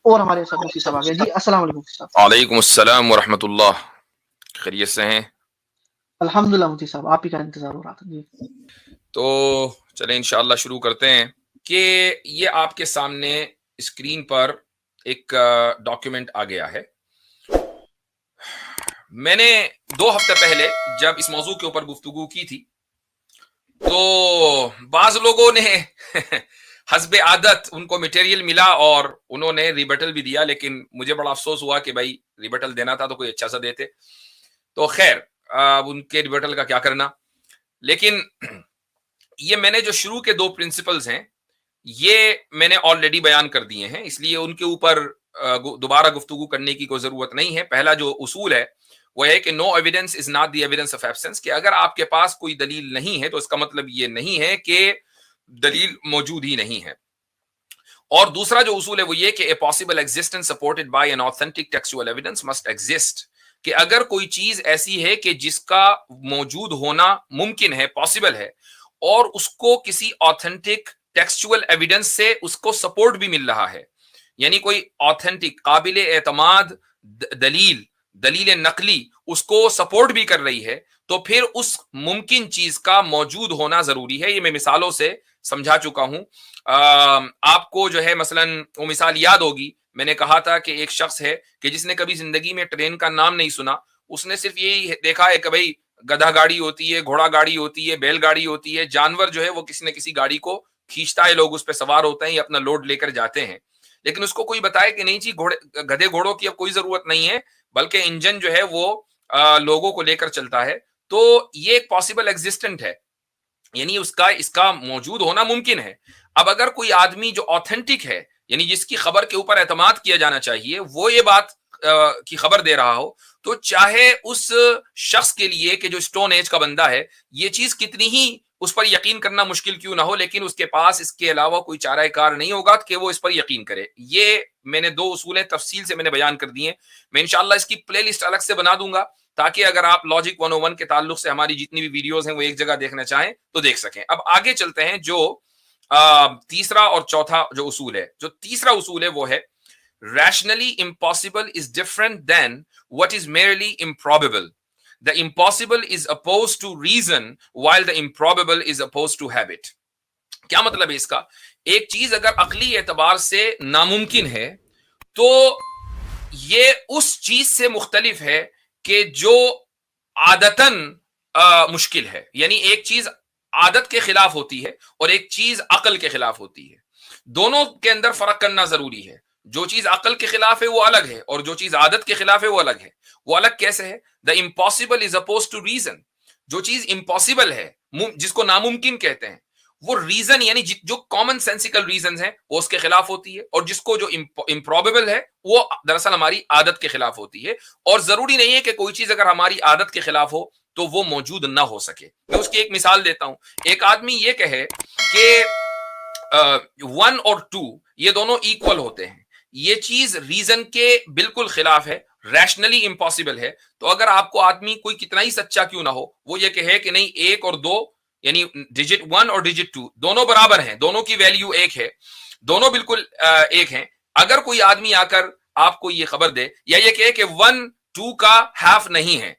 اور ہمارے ساتھ مفتی صاحب آ گئے. جی السلام علیکم مفتی صاحب. وعلیکم السلام ورحمۃ اللہ. خیریت سے ہیں؟ الحمدللہ مفتی صاحب, آپ ہی کا انتظار ہو رہا تھا. جی تو چلیں انشاءاللہ شروع کرتے ہیں کہ یہ آپ کے سامنے اسکرین پر ایک ڈاکیومنٹ آ گیا ہے. میں نے 2 ہفتے پہلے جب اس موضوع کے اوپر گفتگو کی تھی تو بعض لوگوں نے حسب عادت ان کو مٹیریل ملا اور انہوں نے ریبٹل بھی دیا, لیکن مجھے بڑا افسوس ہوا کہ بھائی ریبٹل دینا تھا تو کوئی اچھا سا دیتے. تو خیر اب ان کے ریبٹل کا کیا کرنا. لیکن یہ میں نے جو شروع کے 2 پرنسپلز ہیں یہ میں نے آلریڈی بیان کر دیے ہیں, اس لیے ان کے اوپر دوبارہ گفتگو کرنے کی کوئی ضرورت نہیں ہے. پہلا جو اصول ہے وہ ہے کہ no evidence is not the evidence of absence, کہ اگر آپ کے پاس کوئی دلیل نہیں ہے تو اس کا مطلب یہ نہیں ہے کہ دلیل موجود ہی نہیں ہے. اور دوسرا جو اصول ہے وہ یہ کہ a possible existence supported by an authentic textual evidence must exist, کہ اگر کوئی چیز ایسی ہے کہ جس کا موجود ہونا ممکن ہے, پاسبل ہے, اور اس کو کسی آتھینٹک ٹیکسچوئل ایویڈنس سے اس کو سپورٹ بھی مل رہا ہے, یعنی کوئی آتھینٹک قابل اعتماد دلیل نقلی اس کو سپورٹ بھی کر رہی ہے, تو پھر اس ممکن چیز کا موجود ہونا ضروری ہے. یہ میں مثالوں سے سمجھا چکا ہوں. آپ کو جو ہے مثلا وہ مثال یاد ہوگی, میں نے کہا تھا کہ ایک شخص ہے کہ جس نے کبھی زندگی میں ٹرین کا نام نہیں سنا, اس نے صرف یہی دیکھا ہے کہ بھائی گدھا گاڑی ہوتی ہے, گھوڑا گاڑی ہوتی ہے, بیل گاڑی ہوتی ہے, جانور جو ہے وہ کسی نہ کسی گاڑی کو کھینچتا ہے, لوگ اس پہ سوار ہوتے ہیں یا اپنا لوڈ لے کر جاتے ہیں. لیکن اس کو کوئی بتائے کہ نہیں جی گدھے گھوڑوں کی اب کوئی ضرورت نہیں ہے, بلکہ انجن جو ہے وہ لوگوں کو لے کر چلتا ہے. تو یہ ایک پاسبل ایگزسٹنٹ ہے, یعنی اس کا موجود ہونا ممکن ہے. اب اگر کوئی آدمی جو آتھینٹک ہے, یعنی جس کی خبر کے اوپر اعتماد کیا جانا چاہیے, وہ یہ بات کی خبر دے رہا ہو, تو چاہے اس شخص کے لیے کہ جو اسٹون ایج کا بندہ ہے یہ چیز کتنی ہی اس پر یقین کرنا مشکل کیوں نہ ہو, لیکن اس کے پاس اس کے علاوہ کوئی چارہ کار نہیں ہوگا کہ وہ اس پر یقین کرے. یہ میں نے 2 اصولیں تفصیل سے میں نے بیان کر دی ہیں. میں انشاءاللہ اس کی پلے لسٹ الگ سے بنا دوں گا تاکہ اگر آپ لاجک 101 کے تعلق سے ہماری جتنی بھی ویڈیوز ہیں وہ ایک جگہ دیکھنا چاہیں تو دیکھ سکیں. اب آگے چلتے ہیں. جو تیسرا اور چوتھا جو اصول ہے, جو تیسرا اصول ہے وہ ہے rationally impossible is different than what is merely improbable. The impossible is opposed to reason while the improbable is opposed to habit. کیا مطلب ہے اس کا؟ ایک چیز اگر عقلی اعتبار سے ناممکن ہے تو یہ اس چیز سے مختلف ہے کہ جو عادتاً مشکل ہے. یعنی ایک چیز عادت کے خلاف ہوتی ہے اور ایک چیز عقل کے خلاف ہوتی ہے. دونوں کے اندر فرق کرنا ضروری ہے. جو چیز عقل کے خلاف ہے وہ الگ ہے اور جو چیز عادت کے خلاف ہے وہ الگ ہے. وہ الگ کیسے ہے؟ The impossible is opposed to reason. جو چیز امپاسبل ہے, جس کو ناممکن کہتے ہیں, وہ ریزن یعنی جو کامن سینسیکل ریزنز ہیں وہ اس کے خلاف ہوتی ہے, اور جس کو جو امپروبیبل ہے وہ دراصل ہماری عادت کے خلاف ہوتی ہے. اور ضروری نہیں ہے کہ کوئی چیز اگر ہماری عادت کے خلاف ہو تو وہ موجود نہ ہو سکے. میں اس کی ایک مثال دیتا ہوں. ایک آدمی یہ کہے کہ 1 اور 2 یہ دونوں ایکول ہوتے ہیں, یہ چیز ریزن کے بالکل خلاف ہے, ریشنلی امپاسبل ہے. تو اگر آپ کو آدمی کوئی کتنا ہی سچا کیوں نہ ہو وہ یہ کہے کہ نہیں 1 اور 2 یعنی ڈیجٹ 1 اور ڈیجٹ 2 دونوں برابر ہیں, دونوں کی ویلیو 1 ہے, دونوں بالکل 1 ہیں. اگر کوئی آدمی آ کر آپ کو یہ خبر دے یا یہ کہے کہ 1 2 کا ہاف نہیں ہے,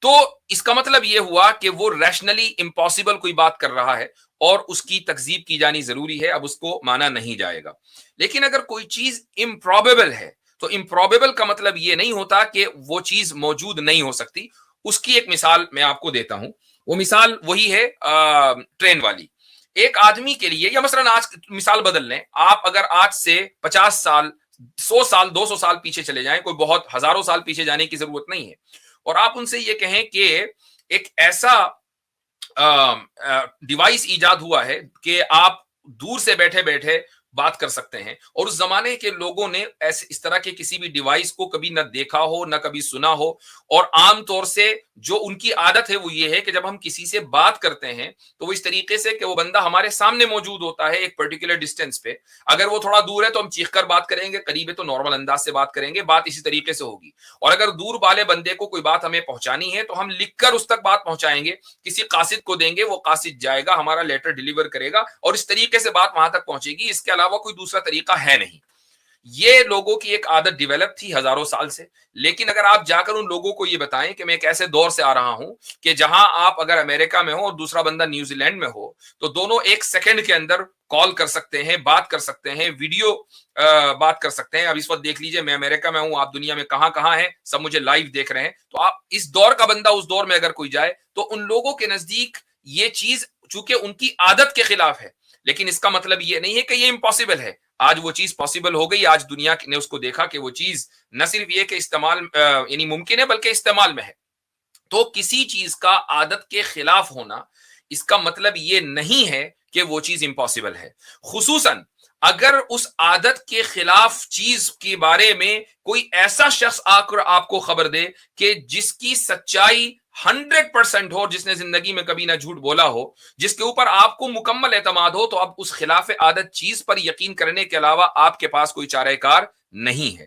تو اس کا مطلب یہ ہوا کہ وہ ریشنلی امپاسبل کوئی بات کر رہا ہے اور اس کی تکذیب کی جانی ضروری ہے. اب اس کو مانا نہیں جائے گا. لیکن اگر کوئی چیز امپروبیبل ہے تو امپروبیبل کا مطلب یہ نہیں ہوتا کہ وہ چیز موجود نہیں ہو سکتی. اس کی ایک مثال میں آپ کو دیتا ہوں. وہ مثال وہی ہے ٹرین والی. ایک آدمی کے لیے, یا مثلا آج مثال بدل لیں, آپ اگر آج سے 50 سال 100 سال 200 سال پیچھے چلے جائیں, کوئی بہت ہزاروں سال پیچھے جانے کی ضرورت نہیں ہے, اور آپ ان سے یہ کہیں کہ ایک ایسا ڈیوائس ایجاد ہوا ہے کہ آپ دور سے بیٹھے بیٹھے بات کر سکتے ہیں, اور اس زمانے کے لوگوں نے اس طرح کے کسی بھی ڈیوائس کو کبھی نہ دیکھا ہو نہ کبھی سنا ہو, اور عام طور سے جو ان کی عادت ہے وہ یہ ہے کہ جب ہم کسی سے بات کرتے ہیں تو وہ اس طریقے سے کہ وہ بندہ ہمارے سامنے موجود ہوتا ہے ایک پرٹیکولر ڈسٹینس پہ. اگر وہ تھوڑا دور ہے تو ہم چیخ کر بات کریں گے, قریب ہے تو نارمل انداز سے بات کریں گے, بات اسی طریقے سے ہوگی. اور اگر دور والے بندے کو کوئی بات ہمیں پہنچانی ہے تو ہم لکھ کر اس تک بات پہنچائیں گے, کسی قاصد کو دیں گے, وہ قاصد جائے گا, ہمارا لیٹر ڈیلیور کرے گا, اور اس طریقے سے بات وہاں تک پہنچے گی. اس کے علاوہ کوئی دوسرا طریقہ ہے نہیں. یہ لوگوں کی ایک عادت ڈیولپ تھی ہزاروں سال سے. لیکن اگر آپ جا کر ان لوگوں کو یہ بتائیں کہ میں ایک ایسے دور سے آ رہا ہوں کہ جہاں آپ اگر امریکہ میں ہو اور دوسرا بندہ نیوزی لینڈ میں ہو تو دونوں ایک سیکنڈ کے اندر کال کر سکتے ہیں, بات کر سکتے ہیں, ویڈیو بات کر سکتے ہیں. اب اس وقت دیکھ لیجئے میں امریکہ میں ہوں, آپ دنیا میں کہاں کہاں ہیں, سب مجھے لائیو دیکھ رہے ہیں. تو آپ اس دور کا بندہ اس دور میں اگر کوئی جائے تو ان لوگوں کے نزدیک یہ چیز چونکہ ان کی عادت کے خلاف ہے, لیکن اس کا مطلب یہ نہیں ہے کہ یہ امپاسبل ہے. آج وہ چیز پاسبل ہو گئی, آج دنیا نے اس کو دیکھا کہ وہ چیز نہ صرف یہ کہ استعمال یعنی ممکن ہے بلکہ استعمال میں ہے. تو کسی چیز کا عادت کے خلاف ہونا اس کا مطلب یہ نہیں ہے کہ وہ چیز امپاسبل ہے, خصوصاً اگر اس عادت کے خلاف چیز کے بارے میں کوئی ایسا شخص آ کر آپ کو خبر دے کہ جس کی سچائی 100% ہو, جس نے زندگی میں کبھی نہ جھوٹ بولا ہو, جس کے اوپر آپ کو مکمل اعتماد ہو, تو اب اس خلاف عادت چیز پر یقین کرنے کے علاوہ آپ کے پاس کوئی چارہ کار نہیں ہے.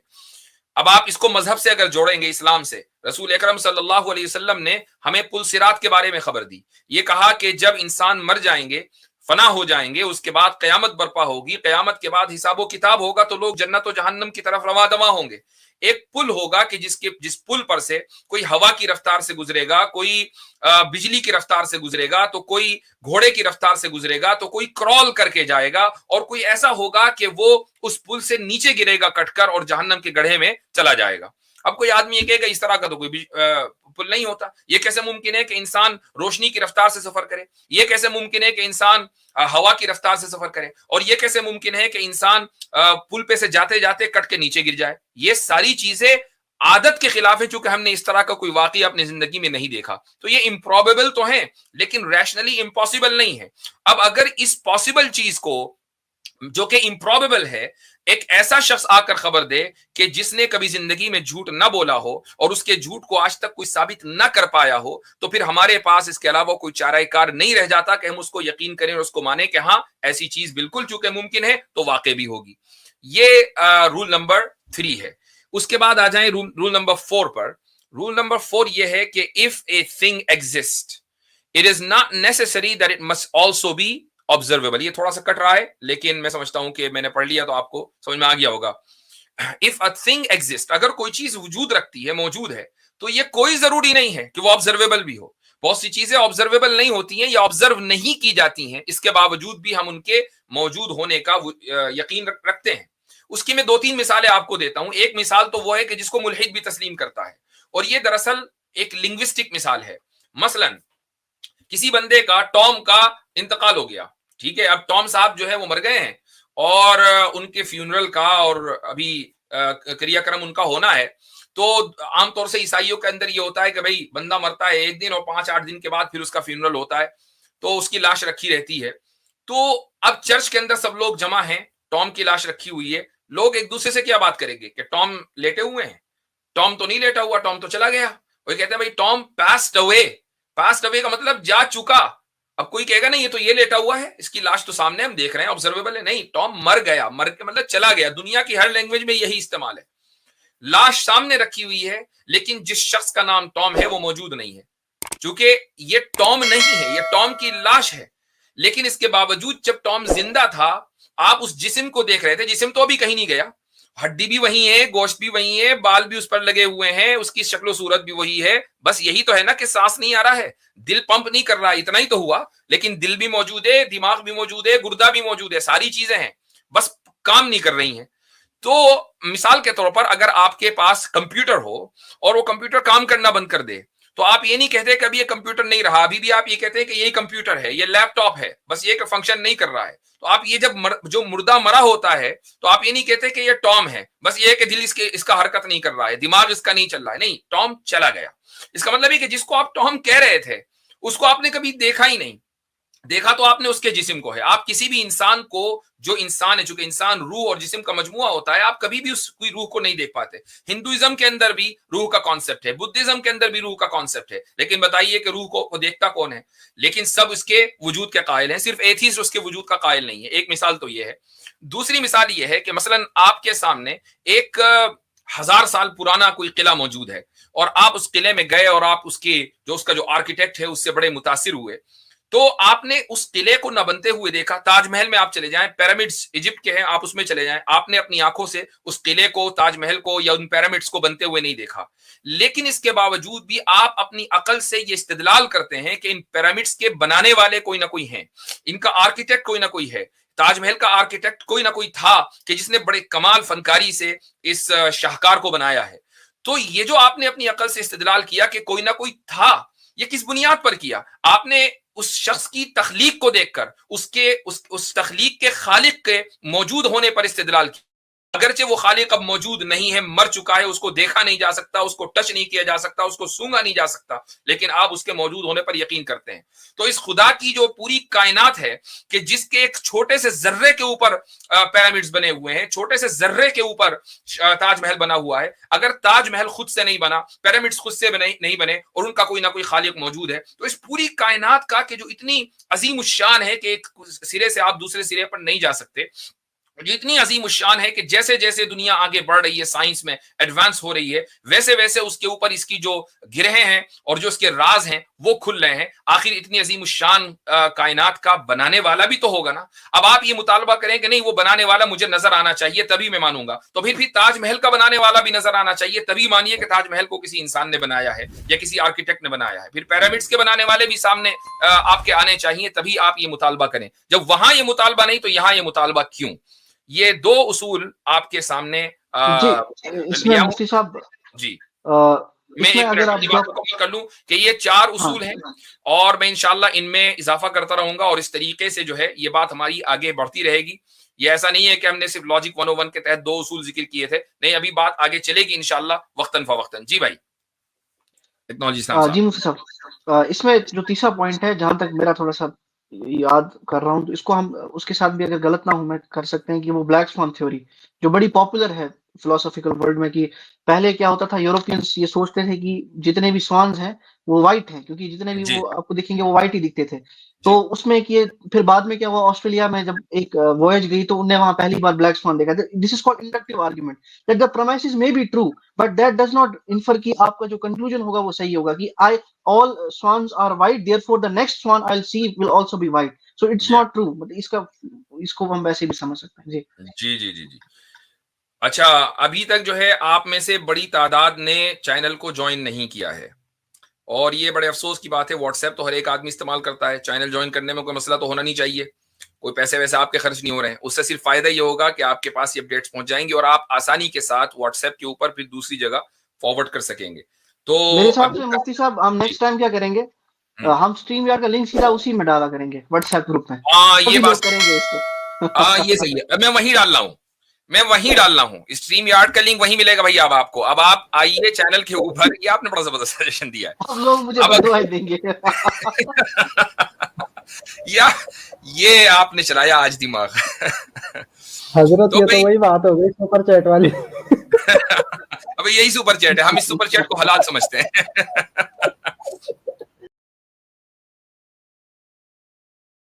اب آپ اس کو مذہب سے اگر جوڑیں گے, اسلام سے, رسول اکرم صلی اللہ علیہ وسلم نے ہمیں پل صراط کے بارے میں خبر دی. یہ کہا کہ جب انسان مر جائیں گے, فنا ہو جائیں گے, اس کے بعد قیامت برپا ہوگی, قیامت کے بعد حساب و کتاب ہوگا, تو لوگ جنت و جہنم کی طرف رواں دواں ہوں گے. ایک پل ہوگا کہ جس پل پر سے کوئی ہوا کی رفتار سے گزرے گا, کوئی بجلی کی رفتار سے گزرے گا, تو کوئی گھوڑے کی رفتار سے گزرے گا, تو کوئی کرال کر کے جائے گا, اور کوئی ایسا ہوگا کہ وہ اس پل سے نیچے گرے گا کٹ کر اور جہنم کے گڑھے میں چلا جائے گا. اب کوئی آدمی یہ کہے گا اس طرح کا تو کوئی پل نہیں ہوتا. یہ کیسے ممکن ہے کہ انسان روشنی کی رفتار سے سفر کرے؟ یہ کیسے ممکن ہے کہ انسان ہوا کی رفتار سے سفر کرے؟ اور یہ کیسے ممکن ہے کہ انسان پل پہ سے جاتے جاتے کٹ کے نیچے گر جائے؟ یہ ساری چیزیں عادت کے خلاف ہے, چونکہ ہم نے اس طرح کا کوئی واقعہ اپنی زندگی میں نہیں دیکھا. تو یہ امپروبیبل تو ہیں لیکن ریشنلی امپاسبل نہیں ہے. اب اگر اس پاسبل چیز کو جو کہ امپروبیبل ہے ایک ایسا شخص آ کر خبر دے کہ جس نے کبھی زندگی میں جھوٹ نہ بولا ہو اور اس کے جھوٹ کو آج تک کوئی ثابت نہ کر پایا ہو, تو پھر ہمارے پاس اس کے علاوہ کوئی چارہ کار نہیں رہ جاتا کہ ہم اس کو یقین کریں اور اس کو مانیں کہ ہاں ایسی چیز بالکل چونکہ ممکن ہے تو واقع بھی ہوگی. یہ رول نمبر 3 ہے. اس کے بعد آ جائیں رول نمبر 4 پر. رول نمبر 4 یہ ہے کہ if a thing exists it is not necessary that it must also be observable. یہ تھوڑا سا کٹ رہا ہے لیکن میں سمجھتا ہوں کہ میں نے پڑھ لیا تو آپ کو سمجھ میں آ گیا ہوگا. if a thing exists, اگر کوئی چیز وجود رکھتی ہے, موجود ہے, تو یہ کوئی ضروری نہیں ہے کہ وہ observable بھی ہو. بہت سی چیزیں observable نہیں ہوتی ہیں یا observe نہیں کی جاتی ہیں, اس کے باوجود بھی ہم ان کے موجود ہونے کا یقین رکھتے ہیں. اس کی میں 2-3 مثالیں آپ کو دیتا ہوں. ایک مثال تو وہ ہے کہ جس کو ملحد بھی تسلیم کرتا ہے, اور یہ دراصل ایک لنگوسٹک مثال ہے. مثلا کسی بندے کا, ٹام کا انتقال ہو گیا, ٹھیک ہے. اب ٹام صاحب جو ہے وہ مر گئے ہیں اور ان کے فیونرل کا اور ابھی کریا کرم ان کا ہونا ہے. تو عام طور سے عیسائیوں کے اندر یہ ہوتا ہے کہ بھئی بندہ مرتا ہے 1 دن اور 5-8 دن کے بعد پھر اس کا فیونرل ہوتا ہے, تو اس کی لاش رکھی رہتی ہے. تو اب چرچ کے اندر سب لوگ جمع ہیں, ٹام کی لاش رکھی ہوئی ہے. لوگ ایک دوسرے سے کیا بات کریں گے کہ ٹام لیٹے ہوئے ہیں؟ ٹام تو نہیں لیٹا ہوا, ٹام تو چلا گیا. وہ کہتے ہیں بھئی Tom passed away. Passed away کا مطلب جا چکا. اب کوئی کہے گا نہیں یہ تو یہ لیٹا ہوا ہے, اس کی لاش تو سامنے ہم دیکھ رہے ہیں, آبزرویبل ہے. نہیں, ٹام مر گیا. مر کے مطلب چلا گیا. دنیا کی ہر لینگویج میں یہی استعمال ہے. لاش سامنے رکھی ہوئی ہے لیکن جس شخص کا نام ٹام ہے وہ موجود نہیں ہے, چونکہ یہ ٹام نہیں ہے, یہ ٹام کی لاش ہے. لیکن اس کے باوجود جب ٹام زندہ تھا آپ اس جسم کو دیکھ رہے تھے. جسم تو ابھی کہیں نہیں گیا, ہڈی بھی وہی ہے, گوشت بھی وہی ہے, بال بھی اس پر لگے ہوئے ہیں, اس کی شکل و صورت بھی وہی ہے. بس یہی تو ہے نا کہ سانس نہیں آ رہا ہے, دل پمپ نہیں کر رہا, اتنا ہی تو ہوا. لیکن دل بھی موجود ہے, دماغ بھی موجود ہے, گردہ بھی موجود ہے, ساری چیزیں ہیں, بس کام نہیں کر رہی ہیں. تو مثال کے طور پر اگر آپ کے پاس کمپیوٹر ہو اور وہ کمپیوٹر کام کرنا بند کر دے, تو آپ یہ نہیں کہتے کہ ابھی یہ کمپیوٹر نہیں رہا, ابھی بھی آپ یہ کہتے ہیں کہ یہی کمپیوٹر ہے, یہ لیپ ٹاپ ہے, بس یہ کہ فنکشن نہیں کر رہا ہے. تو آپ یہ جب جو مردہ مرا ہوتا ہے تو آپ یہ نہیں کہتے کہ یہ ٹام ہے, بس یہ کہ دل اس کا حرکت نہیں کر رہا ہے, دماغ اس کا نہیں چل رہا ہے. نہیں, ٹام چلا گیا. اس کا مطلب ہے کہ جس کو آپ ٹام کہہ رہے تھے اس کو آپ نے کبھی دیکھا ہی نہیں. دیکھا تو آپ نے اس کے جسم کو ہے. آپ کسی بھی انسان کو, جو انسان ہے, چونکہ انسان روح اور جسم کا مجموعہ ہوتا ہے, آپ کبھی بھی اس کی روح کو نہیں دیکھ پاتے. ہندوازم کے اندر بھی روح کا کانسیپٹ ہے, بدھزم کے اندر بھی روح کا کانسیپٹ ہے, لیکن بتائیے کہ روح کو دیکھتا کون ہے؟ لیکن سب اس کے وجود کے قائل ہیں, صرف ایتھیسٹ اس کے وجود کا قائل نہیں ہے. ایک مثال تو یہ ہے. دوسری مثال یہ ہے کہ مثلا آپ کے سامنے ایک 1000 سال پرانا کوئی قلعہ موجود ہے اور آپ اس قلعے میں گئے اور آپ اس کا جو آرکیٹیکٹ ہے اس سے بڑے متاثر ہوئے. تو آپ نے اس قلعے کو نہ بنتے ہوئے دیکھا. تاج محل میں آپ چلے جائیں, پیرامڈز ایجپٹ کے ہیں, آپ اس میں چلے جائیں, آپ نے اپنی آنکھوں سے اس قلعے کو, تاج محل کو یا ان پیرامڈز کو بنتے ہوئے نہیں دیکھا. لیکن اس کے باوجود بھی آپ اپنی عقل سے یہ استدلال کرتے ہیں کہ ان پیرامڈز کے بنانے والے کوئی نہ کوئی ہیں, ان کا آرکیٹیکٹ کوئی نہ کوئی ہے. تاج محل کا آرکیٹیکٹ کوئی نہ کوئی تھا کہ جس نے بڑے کمال فنکاری سے اس شاہکار کو بنایا ہے. تو یہ جو آپ نے اپنی عقل سے استدلال کیا کہ کوئی نہ کوئی تھا, یہ کس بنیاد پر کیا؟ آپ نے اس شخص کی تخلیق کو دیکھ کر اس تخلیق کے خالق کے موجود ہونے پر استدلال کیا. اگرچہ وہ خالق اب موجود نہیں ہے, مر چکا ہے, اس کو دیکھا نہیں جا سکتا, اس کو ٹچ نہیں کیا جا سکتا, اس کو سونگا نہیں جا سکتا, لیکن آپ اس کے موجود ہونے پر یقین کرتے ہیں. تو اس خدا کی جو پوری کائنات ہے کہ جس کے ایک چھوٹے سے ذرے کے اوپر پیرامڈز بنے ہوئے ہیں, چھوٹے سے ذرے کے اوپر تاج محل بنا ہوا ہے, اگر تاج محل خود سے نہیں بنا, پیرامڈز خود سے نہیں بنے, اور ان کا کوئی نہ کوئی خالق موجود ہے, تو اس پوری کائنات کا کہ جو اتنی عظیم الشان ہے کہ ایک سرے سے آپ دوسرے سرے پر نہیں جا سکتے, جو اتنی عظیم الشان ہے کہ جیسے جیسے دنیا آگے بڑھ رہی ہے, سائنس میں ایڈوانس ہو رہی ہے, ویسے ویسے اس کے اوپر اس کی جو گرہیں ہیں اور جو اس کے راز ہیں وہ کھل رہے ہیں. آخر اتنی عظیم الشان کائنات کا بنانے والا بھی تو ہوگا نا. اب آپ یہ مطالبہ کریں کہ نہیں وہ بنانے والا مجھے نظر آنا چاہیے تبھی میں مانوں گا, تو پھر تاج محل کا بنانے والا بھی نظر آنا چاہیے تبھی مانیے کہ تاج محل کو کسی انسان نے بنایا ہے یا کسی آرکیٹیکٹ نے بنایا ہے. پھر پیرامڈز کے بنانے والے بھی سامنے آپ کے آنے چاہیے تبھی آپ یہ مطالبہ کریں. جب وہاں یہ مطالبہ نہیں تو یہاں یہ مطالبہ کیوں؟ یہ دو اصول آپ کے سامنے جی اس میں مفتی صاحب جی میں ایک منٹ میں بات مکمل کر لوں کہ یہ 4 اصول ہیں اور میں انشاءاللہ ان میں اضافہ کرتا رہوں گا, اور اس طریقے سے جو ہے یہ بات ہماری آگے بڑھتی رہے گی. یہ ایسا نہیں ہے کہ ہم نے صرف لاجک 101 کے تحت 2 اصول ذکر کیے تھے, نہیں, ابھی بات آگے چلے گی انشاءاللہ وقتاً فوقتاً. جی بھائی ٹیکنالوجی جی مفتی صاحب, اس میں جو تیسرا پوائنٹ ہے جہاں تک میرا تھوڑا سا یاد کر رہا ہوں, تو اس کو ہم اس کے ساتھ بھی اگر غلط نہ ہوں میں کر سکتے ہیں کہ وہ بلیک سوان تھیوری جو بڑی پاپولر ہے فلاسفیکل ورلڈ میں, کہ پہلے کیا ہوتا تھا, یوروپینس یہ سوچتے تھے کہ جتنے بھی سوانز ہیں وہ وائٹ ہیں, کیونکہ جتنے بھی وہ آپ کو دیکھیں گے وہ وائٹ ہی دکھتے تھے. تو اس میں کہ پھر بعد میں کیا ہوا, آسٹریلیا میں جب ایک وویج گئی تو انہوں نے وہاں پہلی بار بلیک سوان دیکھا. This is called inductive argument that the premises may be true but that does not infer کہ آپ کا جو کنکلوژن ہوگا وہ صحیح ہوگا, کہ all swans are white therefore the next swan I'll see will also be white, so it's not true. اس کو ہم ویسے بھی سمجھ سکتے ہیں. جی جی جی جی اچھا, ابھی تک جو ہے آپ میں سے بڑی تعداد نے چینل کو جوائن نہیں کیا ہے, اور یہ بڑے افسوس کی بات ہے. واٹس ایپ تو ہر ایک آدمی استعمال کرتا ہے, چینل جوائن کرنے میں کوئی مسئلہ تو ہونا نہیں چاہیے, کوئی پیسے ویسے آپ کے خرچ نہیں ہو رہے ہیں. اس سے صرف فائدہ یہ ہوگا کہ آپ کے پاس یہ اپڈیٹس پہنچ جائیں گے اور آپ آسانی کے ساتھ واٹس ایپ کے اوپر پھر دوسری جگہ فارورڈ کر سکیں گے. تو میرے حساب سے مفتی صاحب ہم نیکسٹ ٹائم کیا کریں گے, ہم اسٹریم یارڈ کا لنک سیدھا اسی میں ڈالا کریں گے واٹس ایپ گروپ میں. ہاں یہ بات کریں گے اس کو, یہ صحیح ہے, میں وہیں ڈال رہا ہوں, اسٹریم یارڈ کا لنک وہیں ملے گا بھائی. اب آپ کو, اب آپ آئیے چینل کے اوپر, یہ آپ نے بڑا زبردست سجیشن دیا ہے. اب لوگ مجھے بدوائے دیں گے. یا یہ آپ نے چلایا آج دماغ. حضرت یہ تو وہی بات ہو گئی سپر چیٹ والی. اب یہی سپر چیٹ ہے, ہم اس سپر چیٹ کو حلال سمجھتے ہیں.